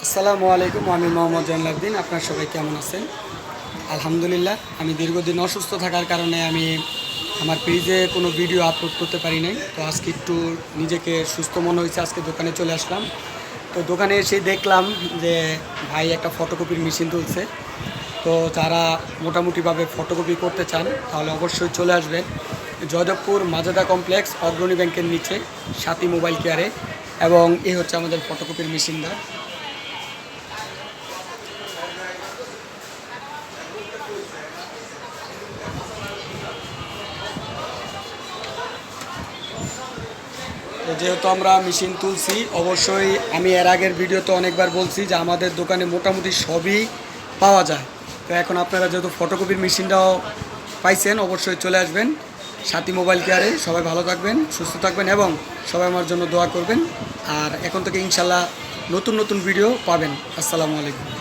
আসসালামু আলাইকুম। আমি মোহাম্মদ জাইনুল আপনার সবাই কেমন আছেন? আলহামদুলিল্লাহ। আমি দীর্ঘদিন অসুস্থ থাকার কারণে আমি আমার পেজে কোনো ভিডিও আপলোড করতে পারি নাই। তো আজকে একটু নিজেকে সুস্থ মনে হয়েছে, আজকে দোকানে চলে আসলাম। তো দোকানে এসে দেখলাম যে ভাই একটা ফটোকপির মেশিন তুলছে। তো যারা মোটামুটিভাবে ফটোকপি করতে চান তাহলে অবশ্যই চলে আসবেন জয়দেবপুর মাজাদা কমপ্লেক্স অগ্রণী ব্যাংকের নিচে সাথী মোবাইল কেয়ারে। এবং এই হচ্ছে আমাদের ফটোকপির মেশিনটা। তো যেহেতু আমরা মেশিন তুলছি, অবশ্যই আমি এর আগের ভিডিওতে অনেকবার বলছি যে আমাদের দোকানে মোটামুটি সবই পাওয়া যায়। তো এখন আপনারা যেহেতু ফটোকপির মেশিনটাও পাইছেন, অবশ্যই চলে আসবেন সাথী মোবাইল কেয়ারে। সবাই ভালো থাকবেন, সুস্থ থাকবেন এবং সবাই আমার জন্য দোয়া করবেন। আর এখন থেকে ইনশাল্লাহ নতুন নতুন ভিডিও পাবেন। আসসালামু আলাইকুম।